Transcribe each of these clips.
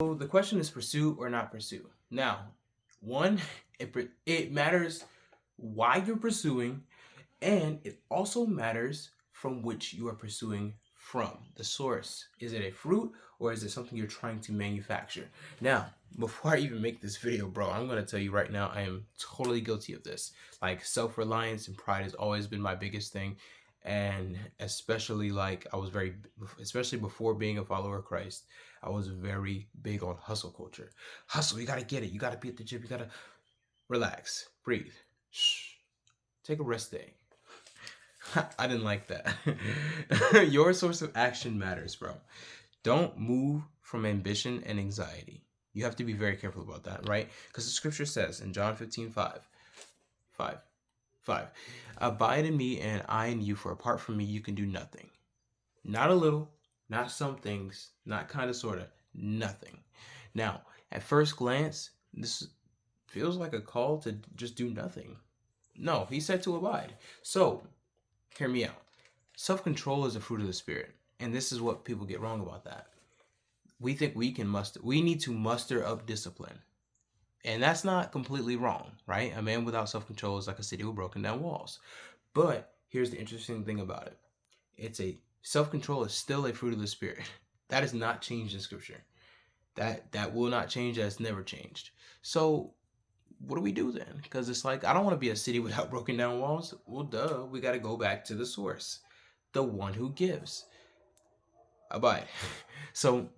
So the question is pursue or not pursue. Now, one, it matters why you're pursuing, and it also matters from which you are pursuing from. The source. Is it a fruit or is it something you're trying to manufacture? Now, before I even make this video, bro, I'm going to tell you right now, I am totally guilty of this. Like, self-reliance and pride has always been my biggest thing. And especially especially before being a follower of Christ, I was very big on hustle culture. Hustle, you got to get it. You got to be at the gym. You got to relax, breathe, shh, take a rest day. I didn't like that. Your source of action matters, bro. Don't move from ambition and anxiety. You have to be very careful about that, right? Because the scripture says in John 15:5, 5, 5, abide in me and I in you, for apart from me you can do nothing. Not a little, not some things, not kind of, sort of, nothing. Now, at first glance, this feels like a call to just do nothing. No, he said to abide. So, hear me out. Self-control is a fruit of the spirit. And this is what people get wrong about that. We think we need to muster up discipline. And that's not completely wrong, right? A man without self-control is like a city with broken down walls. But here's the interesting thing about it. Self-control is still a fruit of the spirit. That is not changed in scripture. That will not change. That's never changed. So what do we do then? Because it's like, I don't want to be a city without broken down walls. Well, duh, we got to go back to the source, the one who gives. Abide. So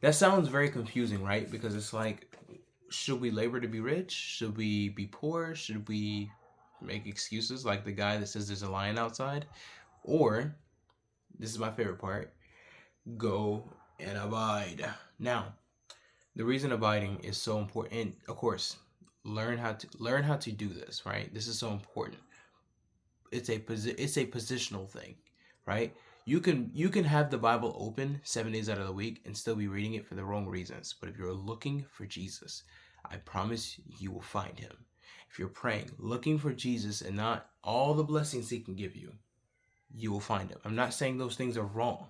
that sounds very confusing, right? Because it's like, should we labor to be rich? Should we be poor? Should we make excuses like the guy that says there's a lion outside? Or, this is my favorite part, go and abide. Now, the reason abiding is so important, and of course, learn how to do this, right? This is so important. It's a positional thing, right? You can have the Bible open 7 days out of the week and still be reading it for the wrong reasons. But if you're looking for Jesus, I promise you will find him. If you're praying, looking for Jesus and not all the blessings he can give you, you will find him. I'm not saying those things are wrong,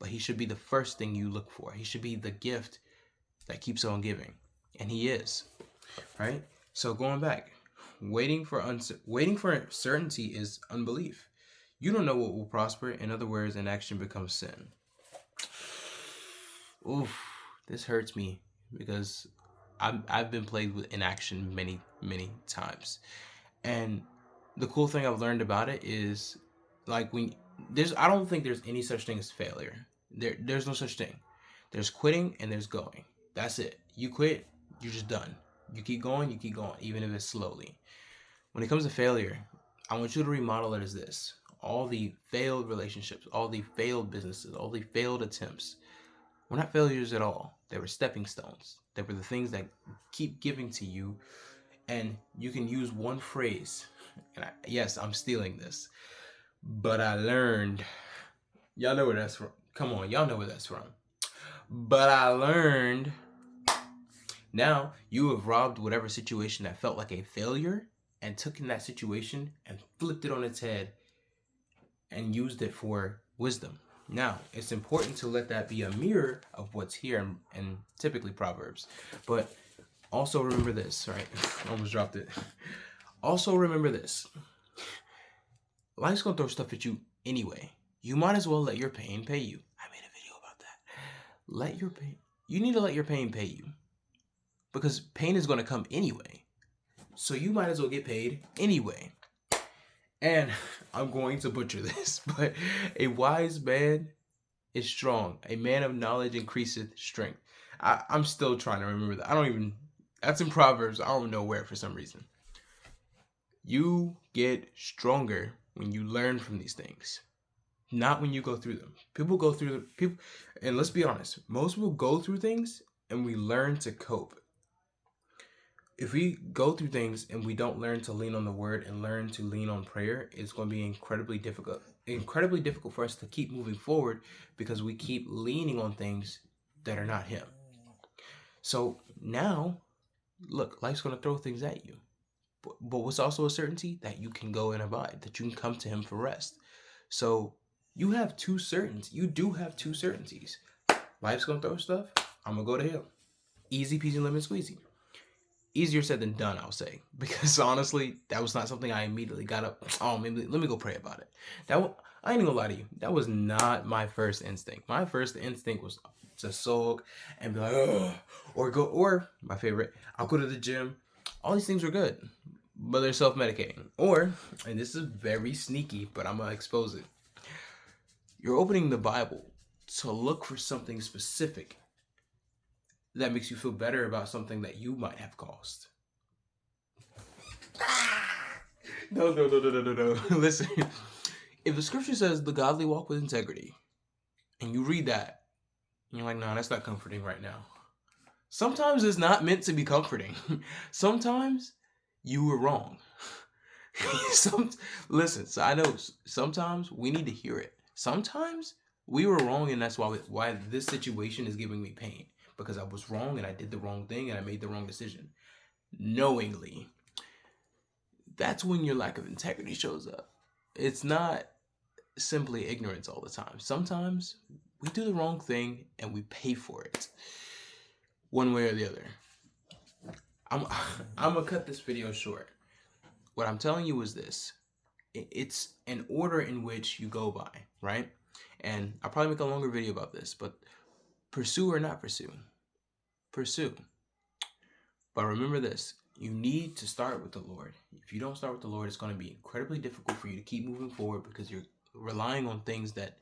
but he should be the first thing you look for. He should be the gift that keeps on giving. And he is, right? So going back, waiting for certainty is unbelief. You don't know what will prosper. In other words, inaction becomes sin. Oof, this hurts me because I've been played with inaction many, many times. And the cool thing I've learned about it is, like, I don't think there's any such thing as failure. There's no such thing. There's quitting and there's going. That's it. You quit, you're just done. You keep going, even if it's slowly. When it comes to failure, I want you to remodel it as this. All the failed relationships, all the failed businesses, all the failed attempts were not failures at all. They were stepping stones. They were the things that keep giving to you. And you can use one phrase. And yes, I'm stealing this. But I learned. Y'all know where that's from. Come on, y'all know where that's from. But I learned. Now you have robbed whatever situation that felt like a failure and took in that situation and flipped it on its head and used it for wisdom. Now, it's important to let that be a mirror of what's here and typically Proverbs. But also remember this, right? Almost dropped it. Also remember this. Life's gonna throw stuff at you anyway. You might as well let your pain pay you. I made a video about that. You need to let your pain pay you. Because pain is gonna come anyway. So you might as well get paid anyway. And I'm going to butcher this, but a wise man is strong. A man of knowledge increaseth strength. I'm still trying to remember that. That's in Proverbs. I don't know where for some reason. You get stronger when you learn from these things, not when you go through them. And let's be honest, most people go through things and we learn to cope. If we go through things and we don't learn to lean on the word and learn to lean on prayer, it's going to be incredibly difficult for us to keep moving forward because we keep leaning on things that are not him. So now, look, life's going to throw things at you. But what's also a certainty? That you can go and abide, that you can come to him for rest. So you have two certainties. You do have two certainties. Life's going to throw stuff. I'm going to go to him. Easy peasy lemon squeezy. Easier said than done, I'll say, because honestly, that was not something I immediately got up. Oh, maybe let me go pray about it. I ain't gonna lie to you. That was not my first instinct. My first instinct was to sulk and be like, ugh, or my favorite, I'll go to the gym. All these things are good, but they're self-medicating. Or, and this is very sneaky, but I'm gonna expose it. You're opening the Bible to look for something specific that makes you feel better about something that you might have caused. No. Listen, if the scripture says the godly walk with integrity, and you read that, and you're like, no, that's not comforting right now. Sometimes it's not meant to be comforting. Sometimes you were wrong. Listen, so I know sometimes we need to hear it. Sometimes we were wrong, and that's why this situation is giving me pain. Because I was wrong and I did the wrong thing and I made the wrong decision. Knowingly. That's when your lack of integrity shows up. It's not simply ignorance all the time. Sometimes we do the wrong thing and we pay for it. One way or the other. I'm going to cut this video short. What I'm telling you is this. It's an order in which you go by, right? And I'll probably make a longer video about this, but pursue or not pursue. Pursue. But remember this. You need to start with the Lord. If you don't start with the Lord, it's going to be incredibly difficult for you to keep moving forward because you're relying on things that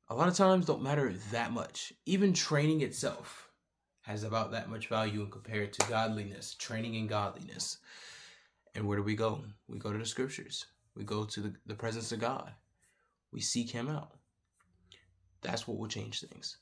a lot of times don't matter that much. Even training itself has about that much value when compared to godliness, training in godliness. And where do we go? We go to the scriptures. We go to the presence of God. We seek him out. That's what will change things.